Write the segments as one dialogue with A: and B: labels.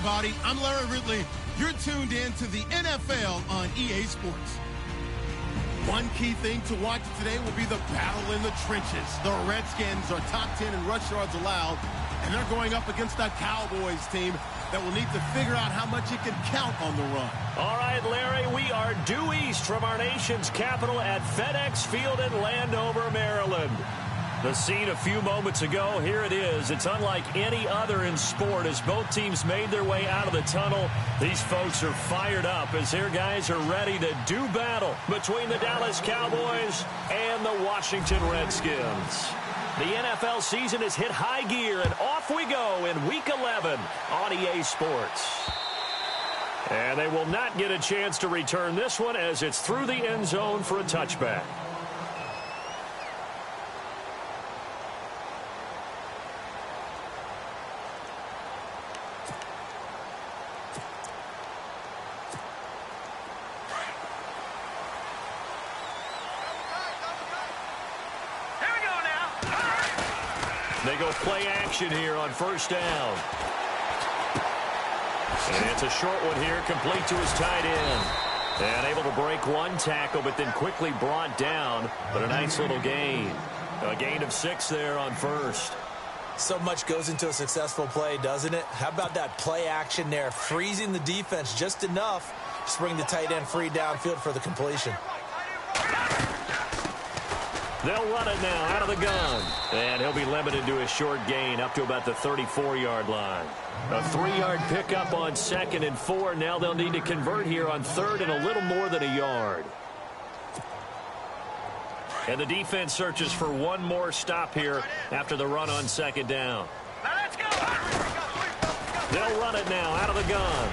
A: everybody. I'm Larry Ridley. You're tuned in to the NFL on EA Sports. One key thing to watch today will be the battle in the trenches. The Redskins are top 10 in rush yards allowed, and they're going up against a Cowboys team that will need to figure out how much it can count on the run.
B: All right, Larry, we are due east from our nation's capital at FedEx Field in Landover, Maryland. The scene a few moments ago, here it is. It's unlike any other in sport as both teams made their way out of the tunnel. These folks are fired up as their guys are ready to do battle between the Dallas Cowboys and the Washington Redskins. The NFL season has hit high gear, and off we go in Week 11 on EA Sports. And they will not get a chance to return this one as it's through the end zone for a touchback. They go play action here on first down. And it's a short one here, complete to his tight end. And able to break one tackle, but then quickly brought down. But a nice little gain. A gain of 6 there on first.
C: So much goes into a successful play, doesn't it? How about that play action there, freezing the defense just enough to bring the tight end free downfield for the completion.
B: They'll run it now out of the gun. And he'll be limited to a short gain up to about the 34-yard line. A 3-yard pickup on 2nd and 4. Now they'll need to convert here on 3rd and a little more than a yard. And the defense searches for one more stop here after the run on 2nd down. They'll run it now out of the gun.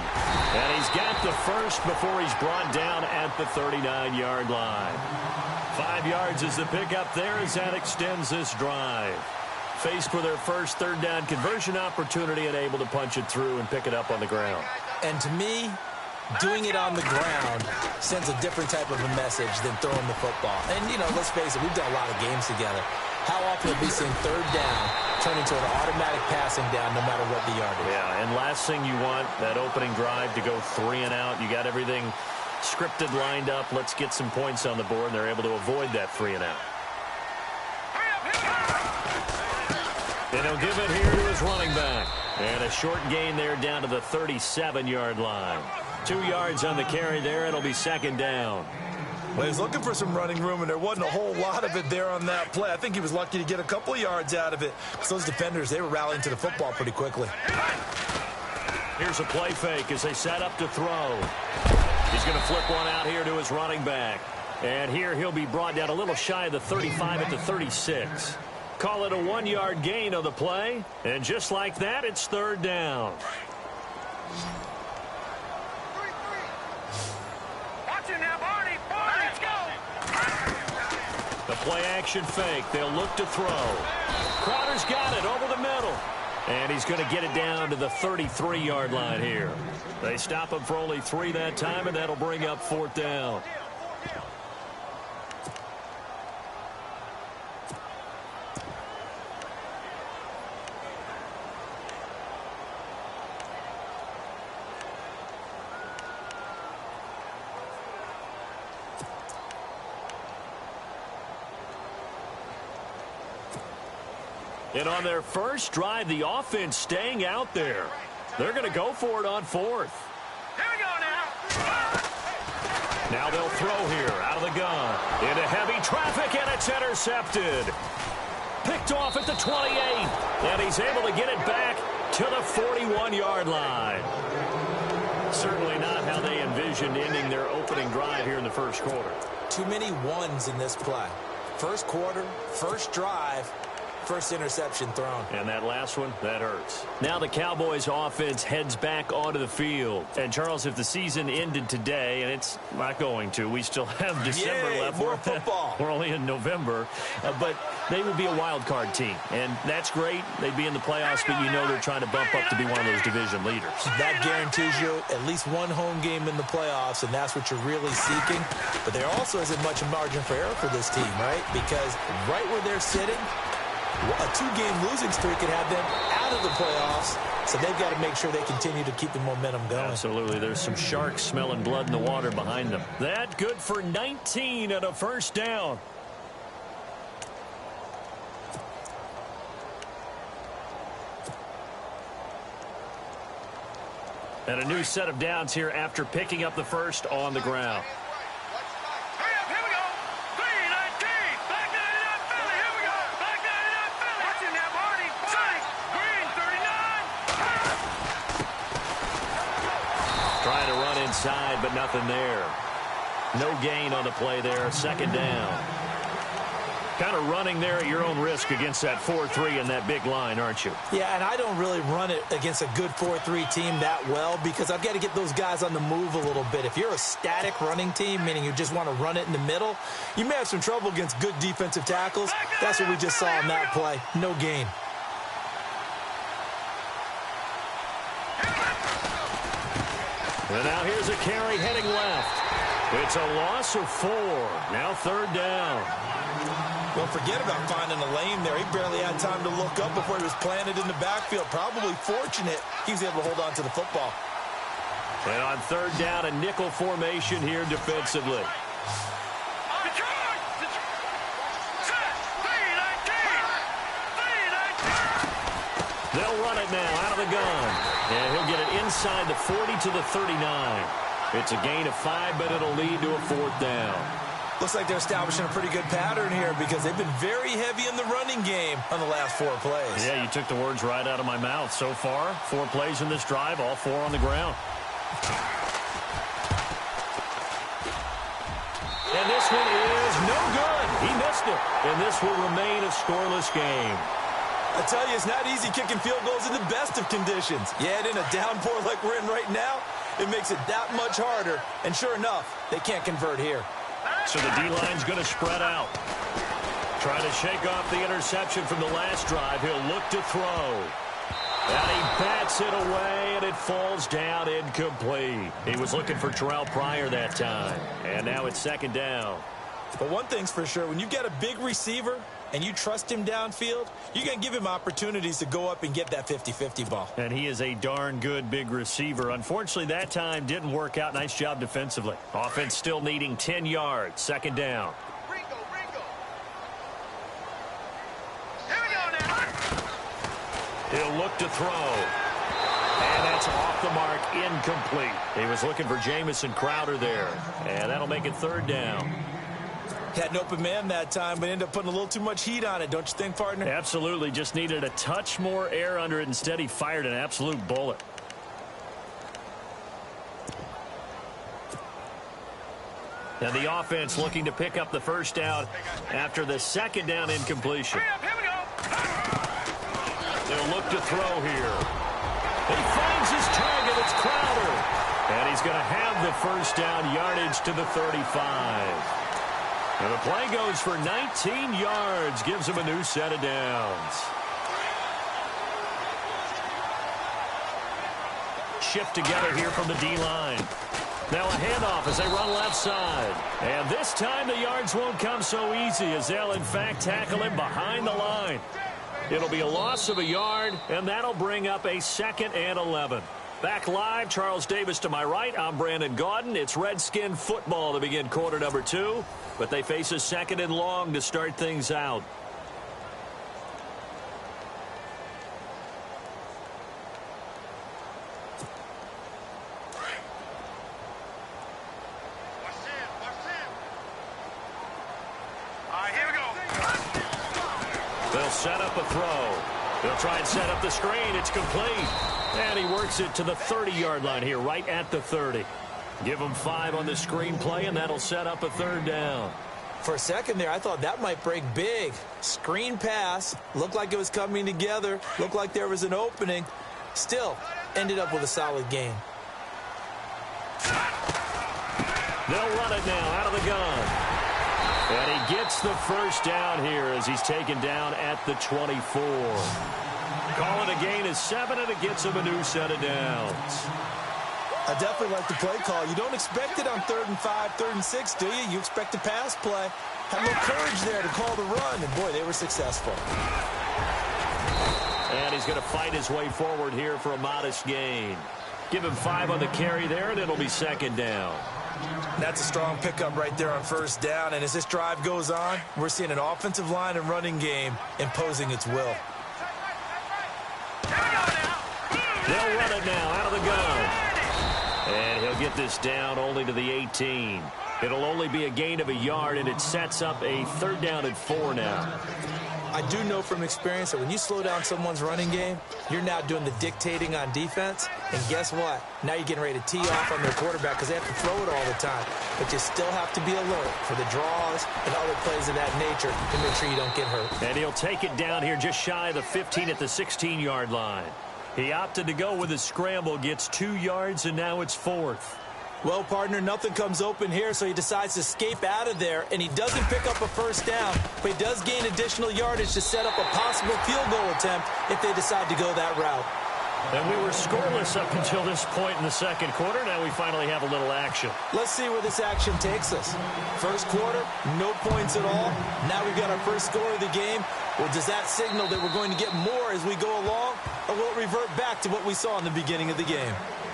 B: And he's got the first before he's brought down at the 39-yard line. 5 yards is the pickup there as that extends this drive. Faced with their first 3rd down conversion opportunity and able to punch it through and pick it up on the ground.
C: And to me, doing it on the ground sends a different type of a message than throwing the football. And, you know, let's face it, we've done a lot of games together. How often have we seen 3rd down turn into an automatic passing down no matter what the yard is?
B: Yeah, and last thing you want, that opening drive to go 3 and out. You got everything scripted, lined up. Let's get some points on the board, and they're able to avoid that 3 and out. And he'll give it here to his running back. And a short gain there down to the 37-yard line. 2 yards on the carry there. It'll be 2nd down.
D: Well, he was looking for some running room, and there wasn't a whole lot of it there on that play. I think he was lucky to get a couple of yards out of it. So those defenders, they were rallying to the football pretty quickly.
B: Here's a play fake as they set up to throw. He's going to flip one out here to his running back. And here he'll be brought down a little shy of the 35 at the 36. Call it a 1-yard gain on the play. And just like that, it's 3rd down.
E: Watch it now, Barney. Let's go.
B: The play action fake. They'll look to throw. Crowder's got it over the middle. And he's going to get it down to the 33-yard line here. They stop him for only 3 that time, and that'll bring up 4th down. And on their first drive, the offense staying out there. They're going to go for it on 4th.
E: Here we go now.
B: Now they'll throw here out of the gun. Into heavy traffic, and it's intercepted. Picked off at the 28. And he's able to get it back to the 41-yard line. Certainly not how they envisioned ending their opening drive here in the first quarter.
C: Too many ones in this play. First quarter, first drive, first interception thrown.
B: And that last one, that hurts. Now the Cowboys offense heads back onto the field. And Charles, if the season ended today, and it's not going to, we still have December left.
C: More football.
B: We're only in November. But they would be a wild card team. And that's great. They'd be in the playoffs, but you know they're trying to bump up to be one of those division leaders.
C: That guarantees you at least one home game in the playoffs, and that's what you're really seeking. But there also isn't much margin for error for this team, right? Because right where they're sitting, A 2-game losing streak could have them out of the playoffs, so they've got to make sure they continue to keep the momentum going.
B: Absolutely. There's some sharks smelling blood in the water behind them. That good for 19 and a first down. And a new set of downs here after picking up the first on the ground.
E: Hurry up, here we go. 3-19. Back 99 Philly. Here we go. Back 99 Philly. Watching now, Barney. Six. Green, 39.
B: Trying to run inside, but nothing there. No gain on the play there. Second down. Kind of running there at your own risk against that 4-3 and that big line, aren't you?
C: Yeah, and I don't really run it against a good 4-3 team that well because I've got to get those guys on the move a little bit. If you're a static running team, meaning you just want to run it in the middle, you may have some trouble against good defensive tackles. That's what we just saw in that play. No gain.
B: And now here's a carry heading left. It's a loss of 4. Now third down.
D: Well, forget about finding a lane there. He barely had time to look up before he was planted in the backfield. Probably fortunate he was able to hold on to the football.
B: And on third down, a nickel formation here defensively. They'll run it now out of the gun. And he'll get it inside the 40 to the 39. It's a gain of 5, but it'll lead to a fourth down.
D: Looks like they're establishing a pretty good pattern here because they've been very heavy in the running game on the last 4 plays.
B: Yeah, you took the words right out of my mouth. So far, 4 plays in this drive, all 4 on the ground. And this one is no good. He missed it. And this will remain a scoreless game.
D: I tell you, it's not easy kicking field goals in the best of conditions. Yet in a downpour like we're in right now, it makes it that much harder. And sure enough, they can't convert here.
B: So the D-line's going to spread out. Trying to shake off the interception from the last drive. He'll look to throw. And he bats it away, and it falls down incomplete. He was looking for Terrell Pryor that time. And now it's second down.
D: But one thing's for sure, when you've got a big receiver and you trust him downfield, you're going to give him opportunities to go up and get that 50-50 ball.
B: And he is a darn good big receiver. Unfortunately, that time didn't work out. Nice job defensively. Offense still needing 10 yards. Second down.
E: Here we go now.
B: He'll look to throw. And that's off the mark, incomplete. He was looking for Jamison Crowder there. And that'll make it third down.
D: Had an open man that time, but ended up putting a little too much heat on it, don't you think, partner?
B: Absolutely. Just needed a touch more air under it. Instead, he fired an absolute bullet. And the offense looking to pick up the first down after the second down incompletion.
E: Hurry up, here we go.
B: They'll look to throw here. He finds his target. It's Crowder. And he's going to have the first down, yardage to the 35. And the play goes for 19 yards. Gives him a new set of downs. Shift together here from the D-line. Now a handoff as they run left side. And this time the yards won't come so easy as they'll in fact tackle him behind the line. It'll be a loss of a yard, and that'll bring up a 2nd and 11. Back live, Charles Davis to my right. I'm Brandon Gaudin. It's Redskin football to begin quarter number 2, but they face a 2nd and long to start things out.
E: All right, here we go.
B: They'll set up a throw. They'll try and set up the screen. It's complete. And he works it to the 30-yard line here, right at the 30. Give him 5 on the screen play, and that'll set up a third down.
C: For a second there, I thought that might break big. Screen pass. Looked like it was coming together. Looked like there was an opening. Still, ended up with a solid game.
B: They'll run it now out of the gun. And he gets the first down here as he's taken down at the 24. Call it a gain of 7, and it gets him a new set of downs.
D: I definitely like the play call. You don't expect it on 3rd and 5, 3rd and 6, do you? You expect a pass play. Had no courage there to call the run, and boy, they were successful.
B: And he's going to fight his way forward here for a modest gain. Give him 5 on the carry there, and it'll be second down.
D: That's a strong pickup right there on first down. And as this drive goes on, we're seeing an offensive line and running game imposing its will.
B: They'll run it now out of the gun. And he'll get this down only to the 18. It'll only be a gain of a yard, and it sets up a 3rd down and 4 now.
C: I do know from experience that when you slow down someone's running game, you're now doing the dictating on defense. And guess what? Now you're getting ready to tee off on their quarterback because they have to throw it all the time. But you still have to be alert for the draws and other plays of that nature to make sure you don't get hurt.
B: And he'll take it down here just shy of the 15 at the 16-yard line. He opted to go with a scramble, gets 2 yards, and now it's 4th.
C: Well, partner, nothing comes open here, so he decides to escape out of there, and he doesn't pick up a first down, but he does gain additional yardage to set up a possible field goal attempt if they decide to go that route.
B: And we were scoreless up until this point in the second quarter. Now we finally have a little action.
C: Let's see where this action takes us. First quarter, no points at all. Now we've got our first score of the game. Well, does that signal that we're going to get more as we go along, or will it revert back to what we saw in the beginning of the game?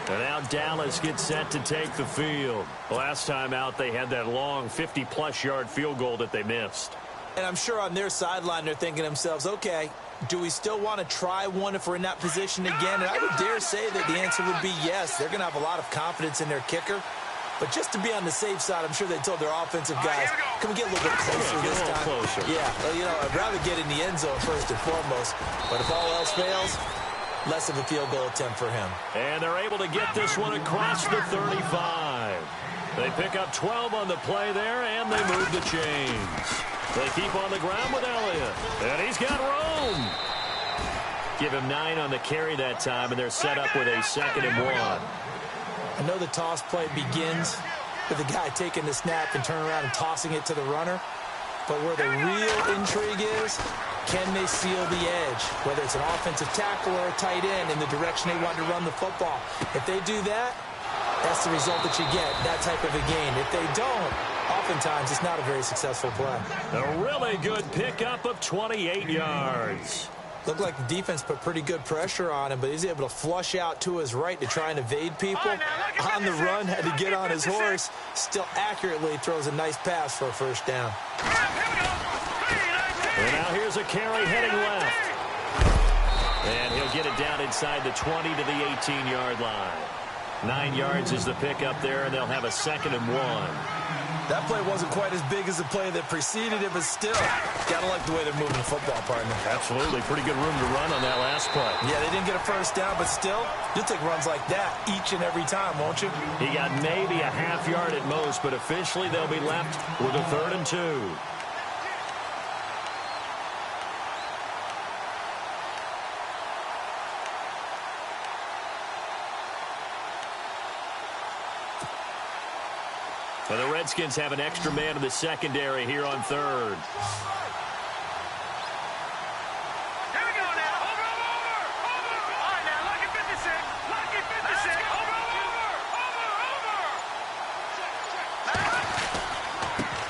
B: And now Dallas gets set to take the field. Last time out, they had that long 50-plus yard field goal that they missed.
C: And I'm sure on their sideline, they're thinking to themselves, okay, do we still want to try one if we're in that position again? And I would dare say that the answer would be yes. They're going to have a lot of confidence in their kicker. But just to be on the safe side, I'm sure they told their offensive guys, can we get a little bit closer this time?
B: Closer.
C: Yeah, well, you know, I'd rather get in the end zone first and foremost. But if all else fails, less of a field goal attempt for him.
B: And they're able to get this one across the 35. They pick up 12 on the play there, and they move the chains. They keep on the ground with Elliott. And he's got room. Give him 9 on the carry that time, and they're set up with a 2nd and 1.
C: I know the toss play begins with the guy taking the snap and turning around and tossing it to the runner. But where the real intrigue is, can they seal the edge? Whether it's an offensive tackle or a tight end in the direction they want to run the football. If they do that, that's the result that you get, that type of a gain. If they don't, oftentimes it's not a very successful play.
B: A really good pickup of 28 yards.
C: Looked like the defense put pretty good pressure on him, but he's able to flush out to his right to try and evade people. On the run, had to get on his horse. Still accurately throws a nice pass for a first down.
B: And now here's a carry heading left. And he'll get it down inside the 20 to the 18-yard line. 9 yards is the pickup there, and they'll have a 2nd and 1.
D: That play wasn't quite as big as the play that preceded it, but still, gotta like the way they're moving the football, partner.
B: Absolutely. Pretty good room to run on that last play.
D: Yeah, they didn't get a first down, but still, you'll take runs like that each and every time, won't you?
B: He got maybe a half yard at most, but officially they'll be left with a 3rd and 2. Well, the Redskins have an extra man in the secondary here on 3rd.
E: Here we go now. Over. All right, now, Lucky 56. Lucky 56. Over.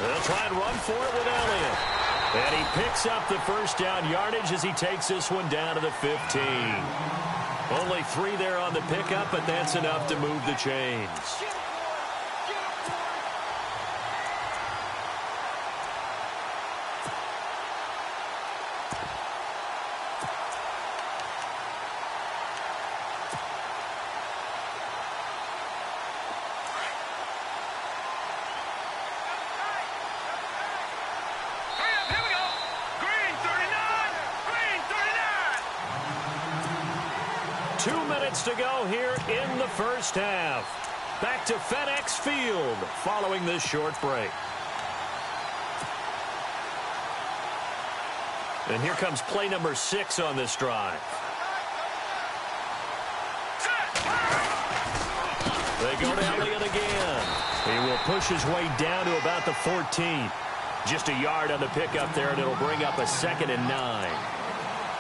B: They'll try and run for it with Elliott. And he picks up the first down yardage as he takes this one down to the 15. Only 3 there on the pickup, but that's enough to move the chains. To go here in the first half. Back to FedEx Field following this short break. And here comes play number 6 on this drive. They go to Elliott again. He will push his way down to about the 14. Just a yard on the pickup there, and it'll bring up a 2nd and 9.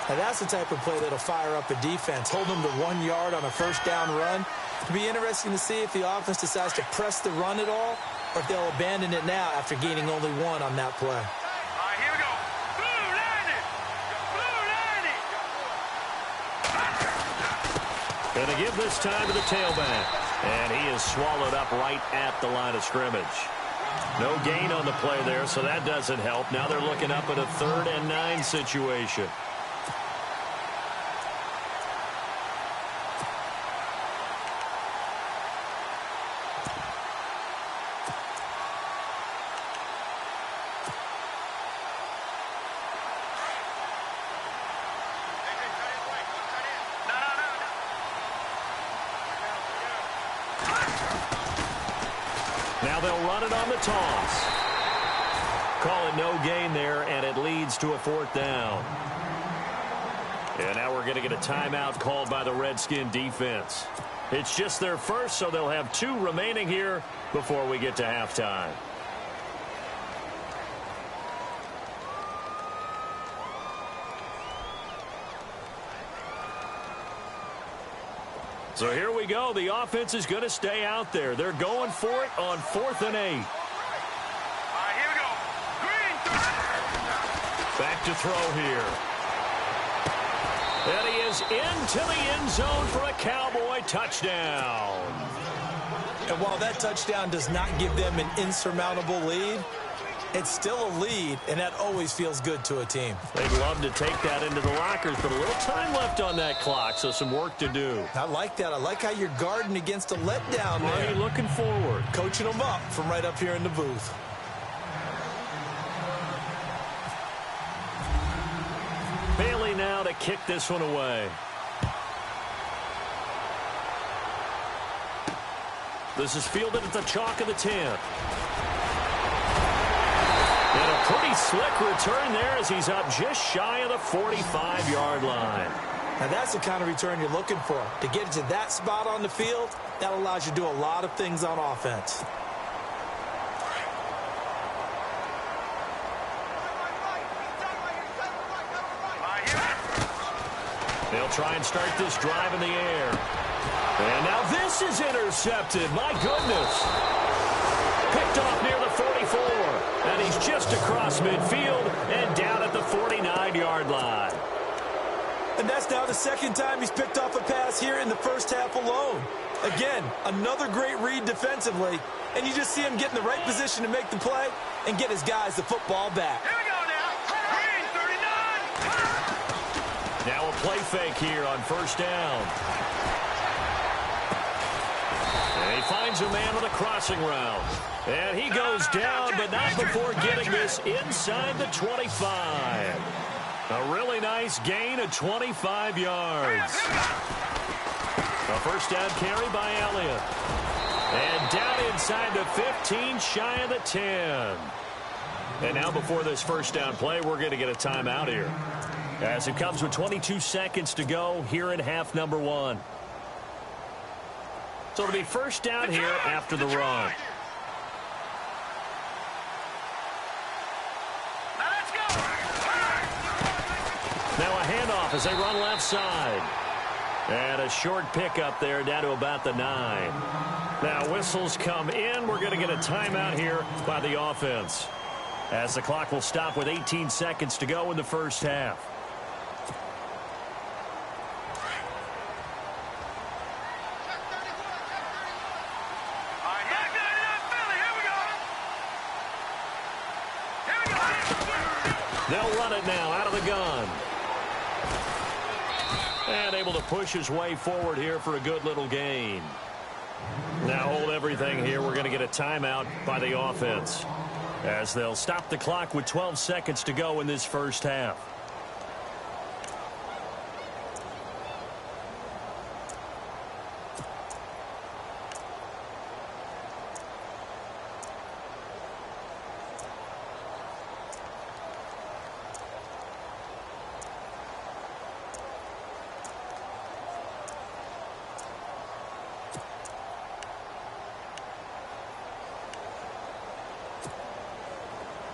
C: Now that's the type of play that'll fire up a defense. Hold them to 1 yard on a first down run. It'll be interesting to see if the offense decides to press the run at all or if they'll abandon it now after gaining only 1 on that play.
E: All right, here we go. Blue line it. Blue line
B: Going to give this time to the tailback. And he is swallowed up right at the line of scrimmage. No gain on the play there, so that doesn't help. Now they're looking up at a 3rd and 9 situation.
E: Now they'll run it on the toss.
B: Call it no gain there, and it leads to a 4th down. And now we're going to get a timeout called by the Redskin defense. It's just their first, so they'll have 2 remaining here before we get to halftime. So here we go. The offense is going to stay out there. They're going for it on 4th and 8.
E: All right, here we go. Green.
B: Back to throw here. And he is into the end zone for a Cowboy touchdown.
C: And while that touchdown does not give them an insurmountable lead, it's still a lead, and that always feels good to a team.
B: They'd love to take that into the lockers, but a little time left on that clock, so some work to do.
C: I like that. I like how you're guarding against a letdown there.
B: Money looking forward.
C: Coaching them up from right up here in the booth.
B: Bailey now to kick this one away. This is fielded at the chalk of the 10. And a pretty slick return there as he's up just shy of the 45-yard line.
C: Now that's the kind of return you're looking for. To get to that spot on the field, that allows you to do a lot of things on offense.
B: They'll try and start this drive in the air. And now this is intercepted. My goodness. Picked off near the 44. And he's just across midfield and down at the 49-yard line.
C: And that's now the 2nd time he's picked off a pass here in the first half alone. Again, another great read defensively. And you just see him get in the right position to make the play and get his guys the football back.
E: Here we go now. Green, 39.
B: Now a play fake here on 1st down. And he finds a man with a crossing route. And he goes down, but not before getting this inside the 25. A really nice gain of 25 yards. A 1st down carry by Elliott. And down inside the 15, shy of the 10. And now before this 1st down play, we're going to get a timeout here. As it comes with 22 seconds to go here in half number 1. So it'll be 1st down here after the run. Now a handoff as they run left side. And a short pickup there down to about the 9. Now whistles come in. We're going to get a timeout here by the offense. As the clock will stop with 18 seconds to go in the first half. They'll run it now out of the gun. And able to push his way forward here for a good little gain. Now hold everything here. We're going to get a timeout by the offense. As they'll stop the clock with 12 seconds to go in this first half.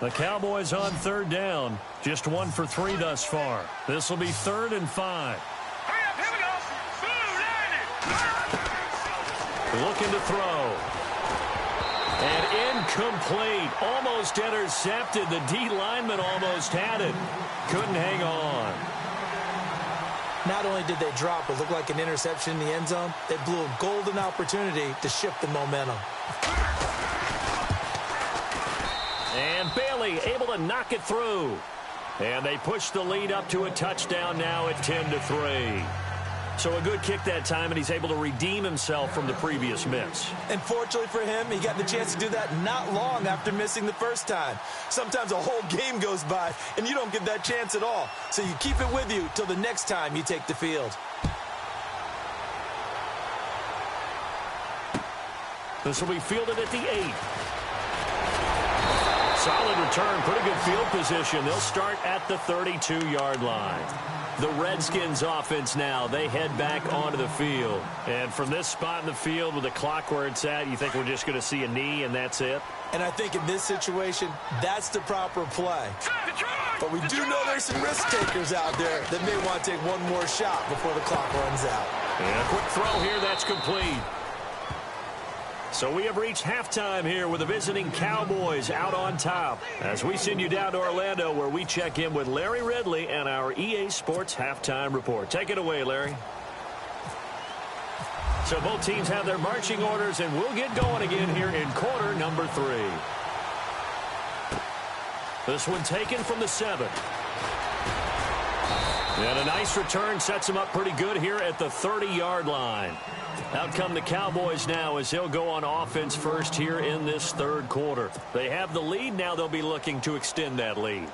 B: The Cowboys on 3rd down. Just 1 for 3 thus far. This will be 3rd and 5.
E: Hurry up, here we go.
B: Looking to throw. And incomplete. Almost intercepted. The D lineman almost had it. Couldn't hang on.
C: Not only did they drop what looked like an interception in the end zone, they blew a golden opportunity to shift the momentum.
B: And Bailey able to knock it through. And they push the lead up to a touchdown now at 10-3. So a good kick that time, and he's able to redeem himself from the previous miss.
D: And fortunately for him, he got the chance to do that not long after missing the first time. Sometimes a whole game goes by, and you don't get that chance at all. So you keep it with you till the next time you take the field.
B: This will be fielded at the 8. Solid return, pretty good field position. They'll start at the 32-yard line. The Redskins offense now, they head back onto the field. And from this spot in the field with the clock where it's at, you think we're just going to see a knee and that's it?
D: And I think in this situation, that's the proper play. But we do know there's some risk takers out there that may want to take one more shot before the clock runs out.
B: And a quick throw here, that's complete. So we have reached halftime here with the visiting Cowboys out on top. As we send you down to Orlando where we check in with Larry Ridley and our EA Sports Halftime Report. Take it away, Larry. So both teams have their marching orders, and we'll get going again here in quarter number 3. This one taken from the 7. And a nice return sets him up pretty good here at the 30-yard line. Out come the Cowboys now as they'll go on offense first here in this third quarter. They have the lead. Now they'll be looking to extend that lead.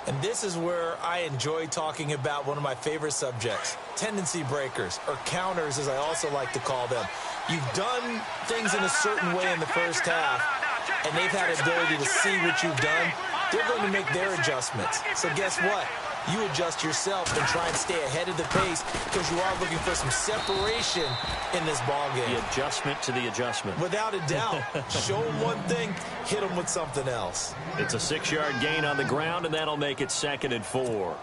C: And this is where I enjoy talking about one of my favorite subjects, tendency breakers, or counters as I also like to call them. You've done things in a certain way in the first half, and they've had the ability to see what you've done. They're going to make their adjustments. So guess what? You adjust yourself and try and stay ahead of the pace because you are looking for some separation in this ball game.
B: The adjustment to the adjustment.
C: Without a doubt. Show them one thing, hit them with something else.
B: It's a 6-yard gain on the ground, and that'll make it 2nd and 4.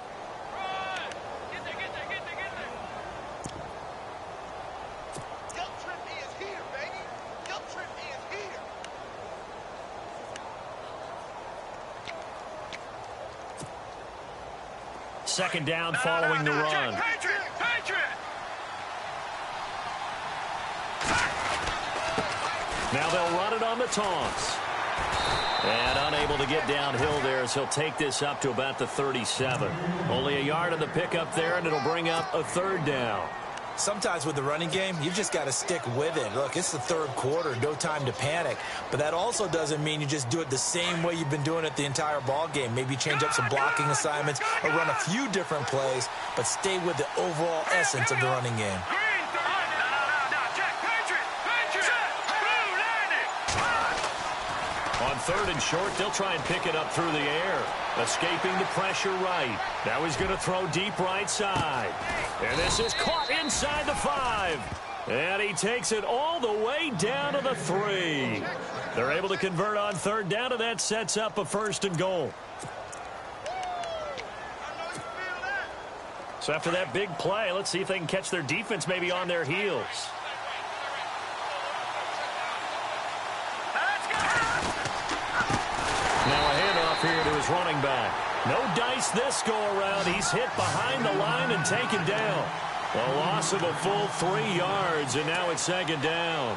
B: Second down following the run. Now they'll run it on the taunts. And unable to get downhill there as he'll take this up to about the 37. Only a yard on the pickup there, and it'll bring up a 3rd down.
C: Sometimes with the running game, you just got to stick with it. Look, it's the third quarter, no time to panic. But that also doesn't mean you just do it the same way you've been doing it the entire ball game. Maybe change up some blocking assignments or run a few different plays, but stay with the overall essence of the running game.
B: On 3rd and short, they'll try and pick it up through the air. Escaping the pressure right. Now he's going to throw deep right side. And this is caught inside the 5. And he takes it all the way down to the 3. They're able to convert on 3rd down, and that sets up a 1st and goal. So after that big play, let's see if they can catch their defense maybe on their heels. Now a handoff here to his running back. No dice this go-around. He's hit behind the line and taken down. A loss of a full 3 yards, and now it's 2nd down.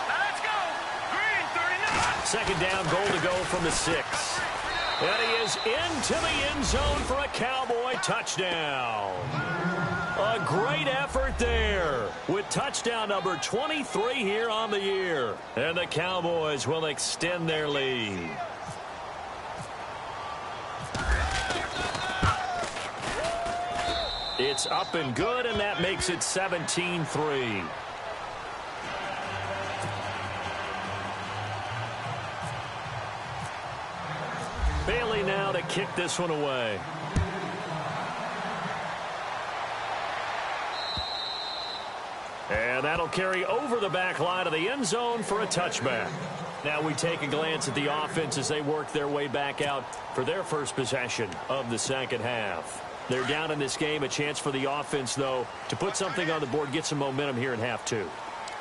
E: Let's go. Green 39.
B: 2nd down, goal to go from the 6. And he is into the end zone for a Cowboy touchdown. A great effort there with touchdown number 23 here on the year. And the Cowboys will extend their lead. It's up and good, and that makes it 17-3. Bailey now to kick this one away. And that'll carry over the back line of the end zone for a touchback. Now we take a glance at the offense as they work their way back out for their first possession of the second half. They're down in this game. A chance for the offense, though, to put something on the board, get some momentum here in half 2.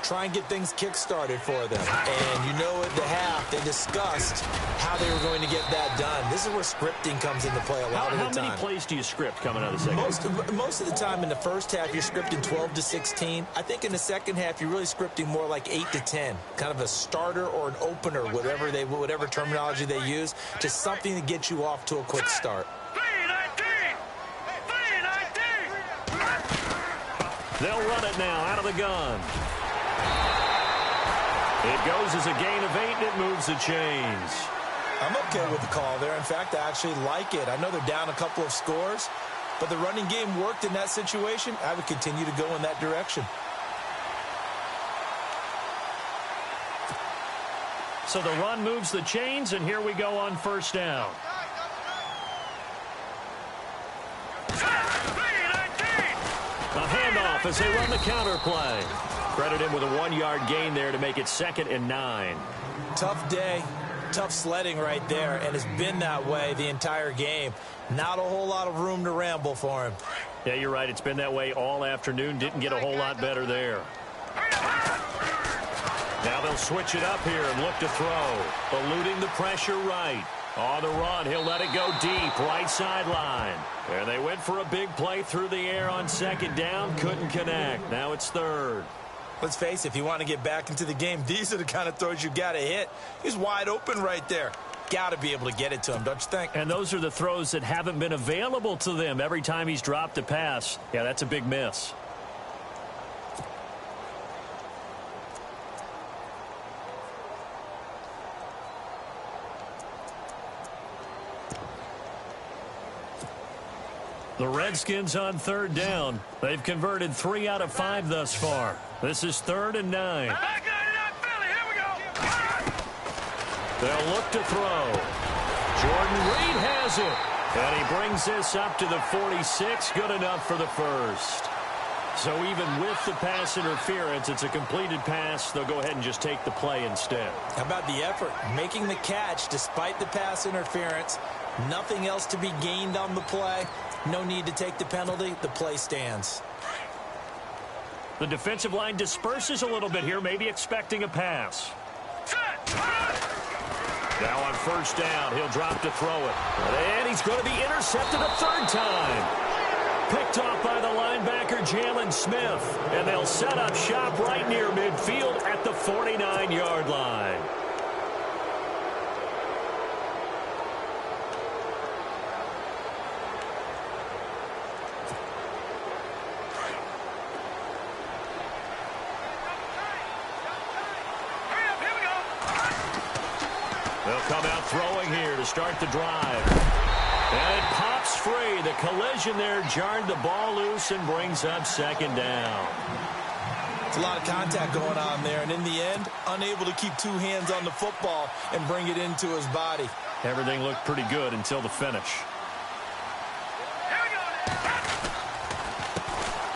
D: try and get things kick-started for them. And you know at the half, they discussed how they were going to get that done. This is where scripting comes into play a lot of the time.
B: How many plays do you script coming out of the second?
D: Most of the time in the first half, you're scripting 12 to 16. I think in the second half, you're really scripting more like 8 to 10. Kind of a starter or an opener, whatever terminology they use, just something to get you off to a quick start.
B: They'll run it now out of the gun. It goes as a gain of 8, and it moves the chains.
D: I'm okay with the call there. In fact, I actually like it. I know they're down a couple of scores, but the running game worked in that situation. I would continue to go in that direction.
B: So the run moves the chains, and here we go on first down. A handoff as they run the counter play. Credit him with a 1-yard gain there to make it 2nd and 9.
D: Tough day, tough sledding right there, and it's been that way the entire game. Not a whole lot of room to ramble for him.
B: Yeah, you're right. It's been that way all afternoon. Didn't get a whole lot better there. Now they'll switch it up here and look to throw. Eluding the pressure right. On the run, he'll let it go deep, right sideline. And they went for a big play through the air on 2nd down. Couldn't connect. Now it's 3rd.
D: Let's face it, if you want to get back into the game, these are the kind of throws you got to hit. He's wide open right there. Got to be able to get it to him, don't you think?
B: And those are the throws that haven't been available to them every time he's dropped a pass. Yeah, that's a big miss. The Redskins on 3rd down. They've converted 3 out of 5 thus far. This is 3rd and 9. They'll look to throw. Jordan Reed has it. And he brings this up to the 46. Good enough for the first. So even with the pass interference, it's a completed pass. They'll go ahead and just take the play instead.
D: How about the effort? Making the catch despite the pass interference. Nothing else to be gained on the play. No need to take the penalty. The play stands.
B: The defensive line disperses a little bit here, maybe expecting a pass. Now on first down, he'll drop to throw it. And he's going to be intercepted a 3rd time. Picked off by the linebacker, Jalen Smith. And they'll set up shop right near midfield at the 49-yard line. They'll come out throwing here to start the drive. And it pops free. The collision there jarred the ball loose and brings up 2nd down.
D: It's a lot of contact going on there, and in the end, unable to keep 2 hands on the football and bring it into his body.
B: Everything looked pretty good until the finish.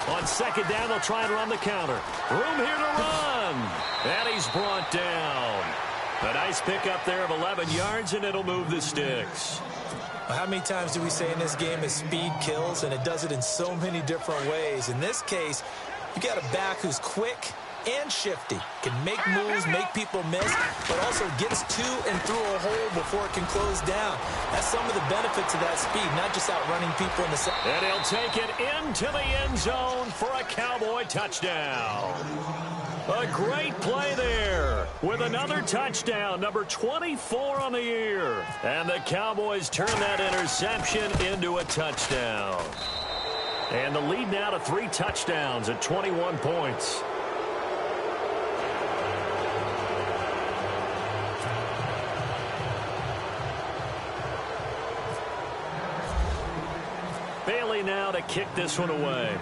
B: On 2nd down, they'll try and run the counter. Room here to run. And he's brought down. A nice pickup there of 11 yards, and it'll move the sticks.
D: How many times do we say in this game is speed kills, and it does it in so many different ways. In this case, you got a back who's quick and shifty, can make moves, make people miss, but also gets to and through a hole before it can close down. That's some of the benefits of that speed, not just outrunning people in the second.
B: And he'll take it into the end zone for a Cowboy touchdown. A great play there with another touchdown, number 24 on the year. And the Cowboys turn that interception into a touchdown. And the lead now to 3 touchdowns at 21 points. Bailey now to kick this one away.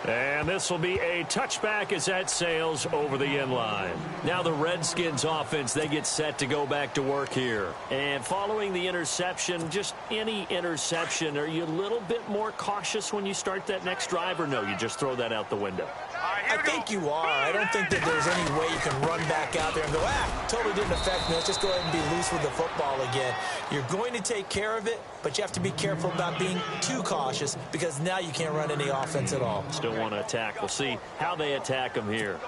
B: And this will be a touchback as that sails over the end line. Now the Redskins offense, they get set to go back to work here. And following the interception, just any interception, are you a little bit more cautious when you start that next drive, or no, you just throw that out the window?
D: I think you are. I don't think that there's any way you can run back out there and go, totally didn't affect me. Let's just go ahead and be loose with the football again. You're going to take care of it, but you have to be careful about being too cautious because now you can't run any offense at all.
B: Still want to attack. We'll see how they attack them here.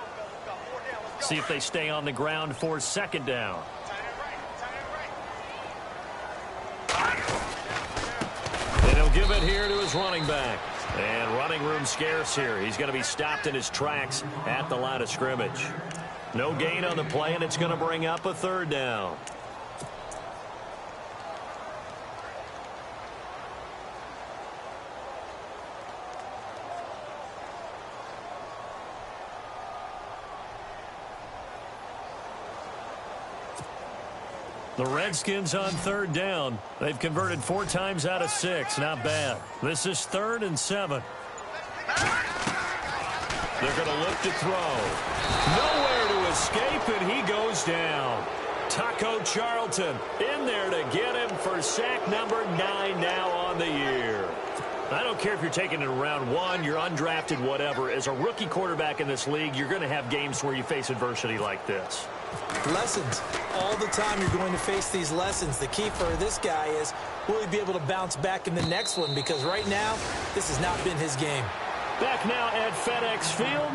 B: See if they stay on the ground for second down. And he'll give it here to his running back. And running room scarce here. He's going to be stopped in his tracks at the line of scrimmage. No gain on the play, and it's going to bring up a third down. The Redskins on third down. They've converted 4 times out of 6. Not bad. This is 3rd and 7. They're going to look to throw. Nowhere to escape, and he goes down. Taco Charlton in there to get him for sack number 9 now on the year. I don't care if you're taking it in round 1, you're undrafted, whatever. As a rookie quarterback in this league, you're going to have games where you face adversity like this.
D: Lessons. All the time you're going to face these lessons. The key for this guy is, will he be able to bounce back in the next one? Because right now, this has not been his game.
B: Back now at FedEx Field.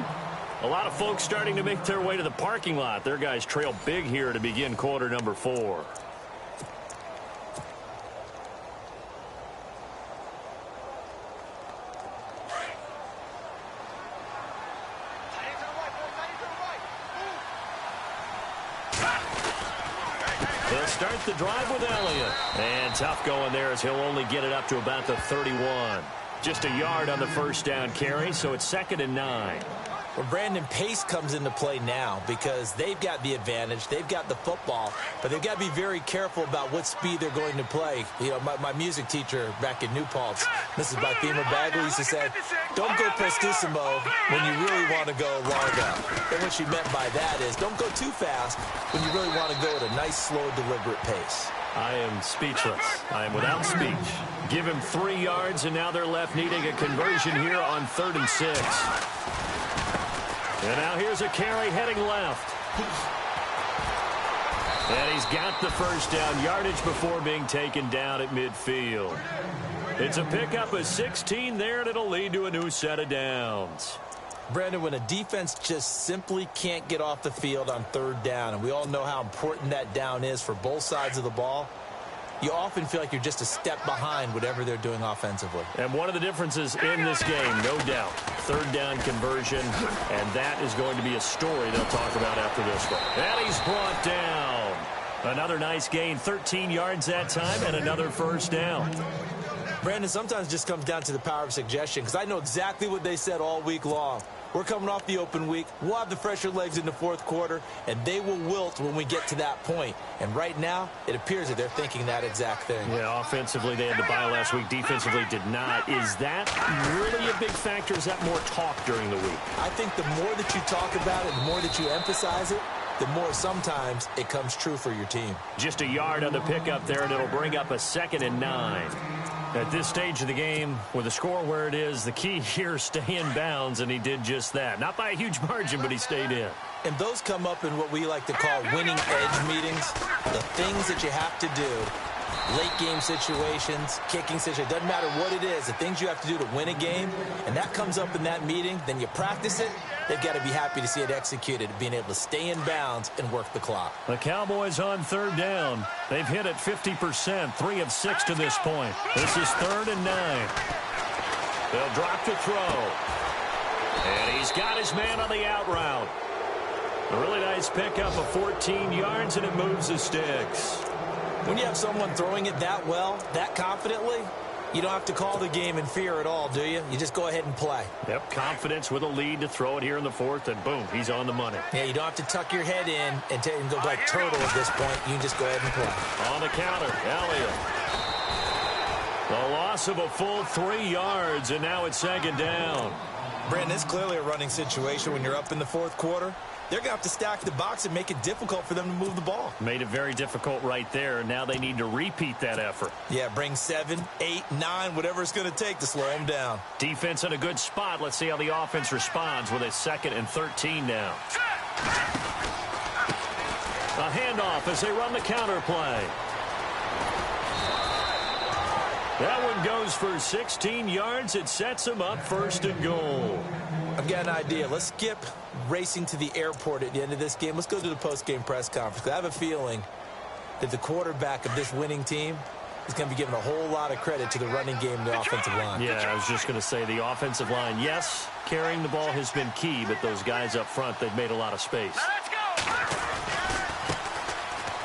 B: A lot of folks starting to make their way to the parking lot. Their guys trail big here to begin quarter number 4. They'll start the drive with Elliott. And tough going there as he'll only get it up to about the 31. Just a yard on the first down carry, so it's 2nd and 9.
D: Well, Brandon, pace comes into play now because they've got the advantage. They've got the football, but they've got to be very careful about what speed they're going to play. You know, my music teacher back in New Paltz, Mrs. Bythema Bagley, used to say, don't go prestissimo when you really want to go largo. And what she meant by that is don't go too fast when you really want to go at a nice, slow, deliberate pace.
B: I am speechless. I am without speech. Give him 3 yards, and now they're left needing a conversion here on 3rd and 6. And now here's a carry heading left. And he's got the first down yardage before being taken down at midfield. It's a pickup of 16 there, and it'll lead to a new set of downs.
D: Brandon, when a defense just simply can't get off the field on 3rd down, and we all know how important that down is for both sides of the ball, you often feel like you're just a step behind whatever they're doing offensively.
B: And one of the differences in this game, no doubt, 3rd down conversion, and that is going to be a story they'll talk about after this one. And he's brought down. Another nice gain, 13 yards that time, and another first down.
D: Brandon, sometimes it just comes down to the power of suggestion, because I know exactly what they said all week long. We're coming off the open week. We'll have the fresher legs in the 4th quarter, and they will wilt when we get to that point. And right now, it appears that they're thinking that exact thing.
B: Yeah, offensively, they had the bye last week. Defensively, did not. Is that really a big factor? Is that more talk during the week?
D: I think the more that you talk about it, the more that you emphasize it, the more sometimes it comes true for your team.
B: Just a yard on the pickup there, and it'll bring up a 2nd and 9. At this stage of the game, with the score where it is, the key here is stay in bounds, and he did just that. Not by a huge margin, but he stayed in.
D: And those come up in what we like to call winning edge meetings. The things that you have to do, late game situations, kicking situations, doesn't matter what it is, the things you have to do to win a game, and that comes up in that meeting, then you practice it. They've got to be happy to see it executed, being able to stay in bounds and work the clock.
B: The Cowboys on 3rd down. They've hit it 50%, 3 of 6 to this point. This is 3rd and 9. They'll drop to throw. And he's got his man on the out route. A really nice pickup of 14 yards, and it moves the sticks.
D: When you have someone throwing it that well, that confidently, you don't have to call the game in fear at all, do you? You just go ahead and play.
B: Yep, confidence with a lead to throw it here in the 4th, and boom, he's on the money.
D: Yeah, you don't have to tuck your head in and go like turtle at this point. You can just go ahead and play.
B: On the counter, Elliott. The loss of a full 3 yards, and now it's 2nd down.
D: Brandon, it's clearly a running situation when you're up in the 4th quarter. they're going to have to stack the box and make it difficult for them to move the ball.
B: Made it very difficult right there. Now they need to repeat that effort.
D: Yeah, bring 7, 8, 9, whatever it's going to take to slow them down.
B: Defense in a good spot. Let's see how the offense responds with a 2nd and 13 now. A handoff as they run the counter play. That one goes for 16 yards. It sets them up 1st and goal.
D: I've got an idea. Let's skip racing to the airport at the end of this game. Let's go to the post-game press conference. I have a feeling that the quarterback of this winning team is going to be giving a whole lot of credit to the running game and the offensive line.
B: Yeah, I was just going to say the offensive line, yes, carrying the ball has been key, but those guys up front, they've made a lot of space.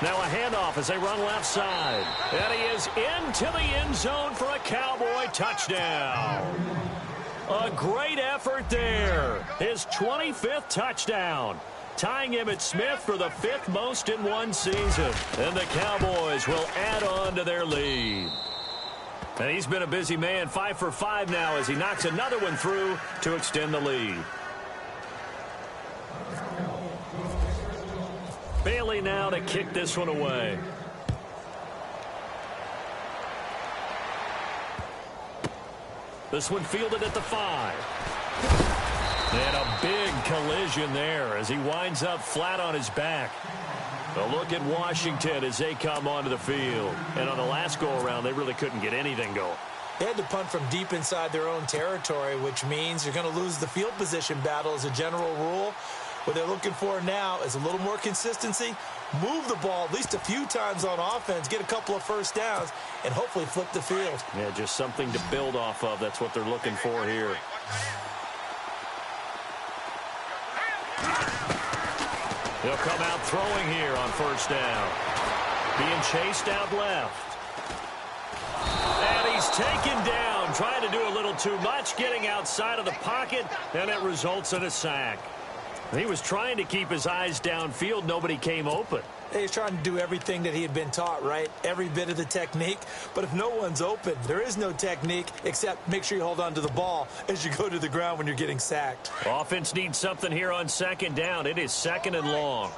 B: Now a handoff as they run left side. And he is into the end zone for a Cowboy touchdown. A great effort there. His 25th touchdown. Tying Emmitt Smith for the 5th most in one season. And the Cowboys will add on to their lead. And he's been a busy man, 5 for 5 now as he knocks another one through to extend the lead. Bailey now to kick this one away. This one fielded at the 5. And a big collision there as he winds up flat on his back. A look at Washington as they come onto the field. And on the last go-around, they really couldn't get anything going.
D: They had to punt from deep inside their own territory, which means you're going to lose the field position battle as a general rule. What they're looking for now is a little more consistency, move the ball at least a few times on offense, get a couple of first downs, and hopefully flip the field.
B: Yeah, just something to build off of. That's what they're looking for here. They'll come out throwing here on 1st down. Being chased out left. And he's taken down, trying to do a little too much, getting outside of the pocket, and it results in a sack. He was trying to keep his eyes downfield. Nobody came open.
D: He's trying to do everything that he had been taught, right? Every bit of the technique. But if no one's open, there is no technique except make sure you hold on to the ball as you go to the ground when you're getting sacked.
B: Offense needs something here on 2nd down. It is 2nd and long.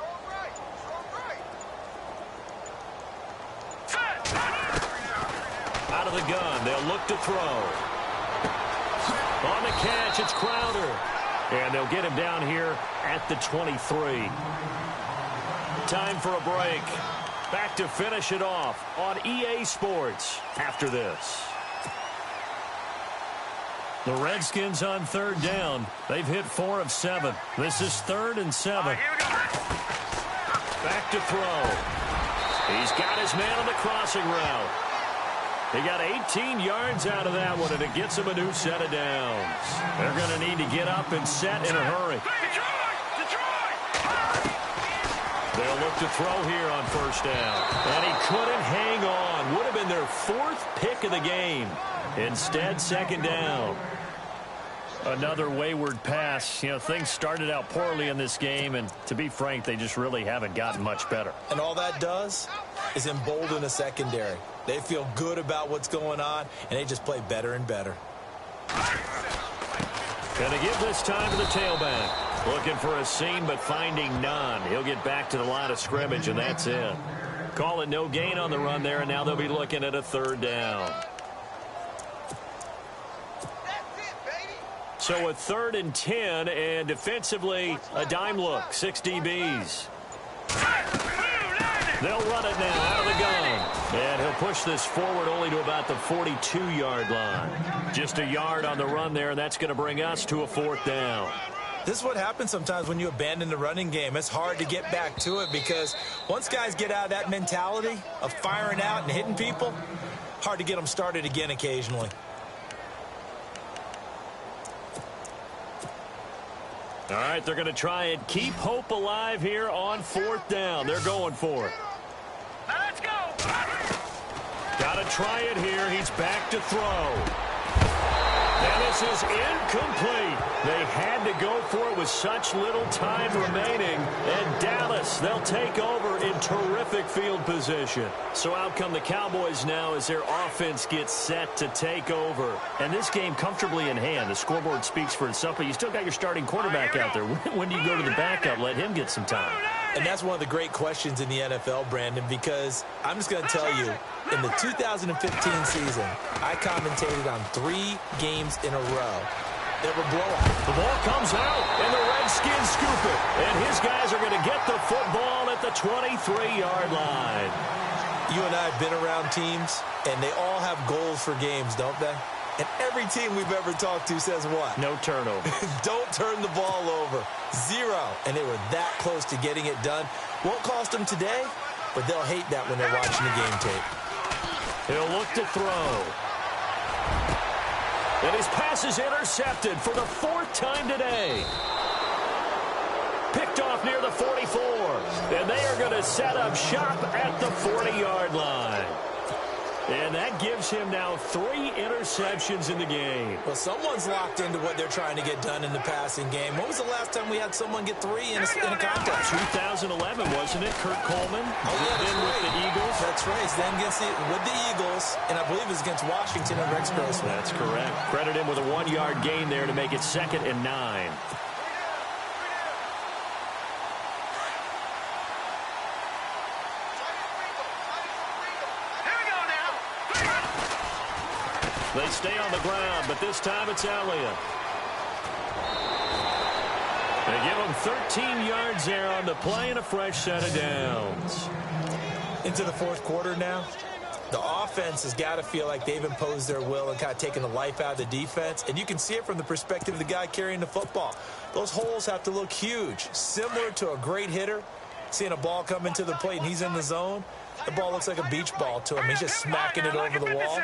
B: Out of the gun. They'll look to throw. On the catch, it's Crowder. And they'll get him down here at the 23. Time for a break. Back to finish it off on EA Sports after this. The Redskins on 3rd down. They've hit 4 of 7. This is 3rd and 7. Back to throw. He's got his man on the crossing route. He got 18 yards out of that one, and it gets him a new set of downs. They're going to need to get up and set in a hurry. They'll look to throw here on 1st down. And he couldn't hang on. Would have been their 4th pick of the game. Instead, 2nd down. Another wayward pass. You know, things started out poorly in this game, and to be frank, they just really haven't gotten much better.
D: And all that does is embolden a secondary. They feel good about what's going on, and they just play better and better.
B: Going to give this time to the tailback. Looking for a seam, but finding none. He'll get back to the line of scrimmage, and that's it. Call it no gain on the run there, and now they'll be looking at a 3rd down. So a 3rd and 10, and defensively, a dime look. 6 DBs. They'll run it now out of the gun. And he'll push this forward only to about the 42-yard line. Just a yard on the run there, and that's going to bring us to a 4th down.
D: This is what happens sometimes when you abandon the running game. It's hard to get back to it because once guys get out of that mentality of firing out and hitting people, hard to get them started again occasionally.
B: All right, they're going to try and keep hope alive here on 4th down. They're going for it.
E: Let's go.
B: Got to try it here. He's back to throw. And this is incomplete. They had to go for it with such little time remaining. And Dallas, they'll take over in terrific field position. So out come the Cowboys now as their offense gets set to take over. And this game comfortably in hand. The scoreboard speaks for itself, but you still got your starting quarterback out there. When do you go to the backup? Let him get some time.
D: And that's one of the great questions in the NFL, Brandon, because I'm just going to tell you, in the 2015 season, I commentated on 3 games in a row that were blowouts.
B: The ball comes out, and the Redskins scoop it. And his guys are going to get the football at the 23-yard line.
D: You and I have been around teams, and they all have goals for games, don't they? And every team we've ever talked to says what?
B: No turnover.
D: Don't turn the ball over. 0. And they were that close to getting it done. Won't cost them today, but they'll hate that when they're watching the game tape.
B: He'll look to throw. And his pass is intercepted for the 4th time today. Picked off near the 44. And they are going to set up shop at the 40-yard line. And that gives him now 3 interceptions in the game.
D: Well, someone's locked into what they're trying to get done in the passing game. When was the last time we had someone get 3 in a contest?
B: 2011, wasn't it? Kurt Coleman.
D: Oh, yeah,
B: then with the Eagles.
D: That's right. It's then with the Eagles, and I believe it was against Washington and Rex Grossman.
B: That's correct. Credit him with a 1-yard gain there to make it 2nd and 9. They stay on the ground, but this time it's Elliott. They give him 13 yards there on the play and a fresh set of downs.
D: Into the 4th quarter now. The offense has got to feel like they've imposed their will and kind of taken the life out of the defense. And you can see it from the perspective of the guy carrying the football. Those holes have to look huge, similar to a great hitter. Seeing a ball come into the plate and he's in the zone, the ball looks like a beach ball to him. He's just smacking it over the wall.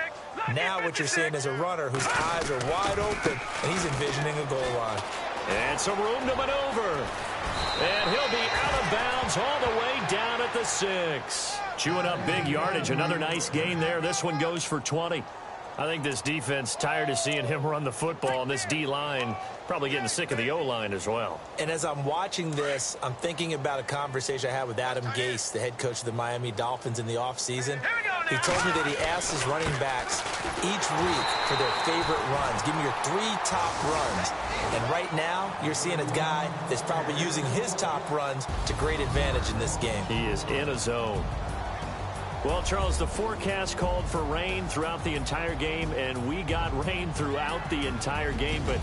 D: Now what you're seeing is a runner whose eyes are wide open, and he's envisioning a goal line.
B: And some room to maneuver. And he'll be out of bounds all the way down at the 6. Chewing up big yardage. Another nice gain there. This one goes for 20. I think this defense tired of seeing him run the football, and this D-line probably getting sick of the O-line as well.
D: And as I'm watching this, I'm thinking about a conversation I had with Adam Gase, the head coach of the Miami Dolphins in the offseason. He told me that he asked his running backs each week for their favorite runs. Give me your 3 top runs. And right now, you're seeing a guy that's probably using his top runs to great advantage in this game.
B: He is in a zone. Well, Charles, the forecast called for rain throughout the entire game, and we got rain throughout the entire game. But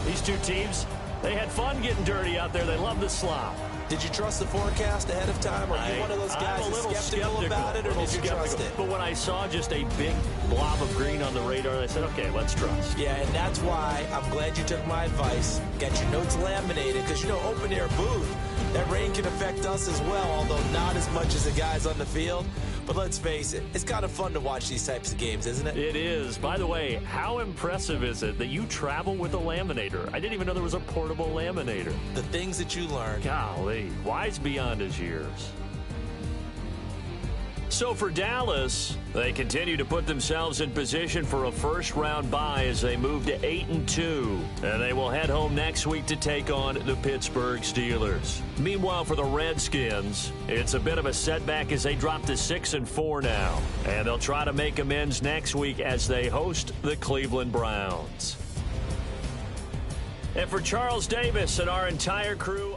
B: these two teams, they had fun getting dirty out there. They love the slop.
D: Did you trust the forecast ahead of time? Or are you one of those guys that's skeptical about it, or did you trust it?
B: But when I saw just a big blob of green on the radar, I said, okay, let's trust.
D: Yeah, and that's why I'm glad you took my advice. Got your notes laminated, because, you know, open-air booth, that rain can affect us as well, although not as much as the guys on the field. But let's face it, it's kind of fun to watch these types of games, isn't it?
B: It is. By the way, how impressive is it that you travel with a laminator? I didn't even know there was a portable laminator.
D: The things that you learn.
B: Golly, wise beyond his years. So for Dallas, they continue to put themselves in position for a first-round bye as they move to 8-2. And they will head home next week to take on the Pittsburgh Steelers. Meanwhile, for the Redskins, it's a bit of a setback as they drop to 6-4 now. And they'll try to make amends next week as they host the Cleveland Browns. And for Charles Davis and our entire crew...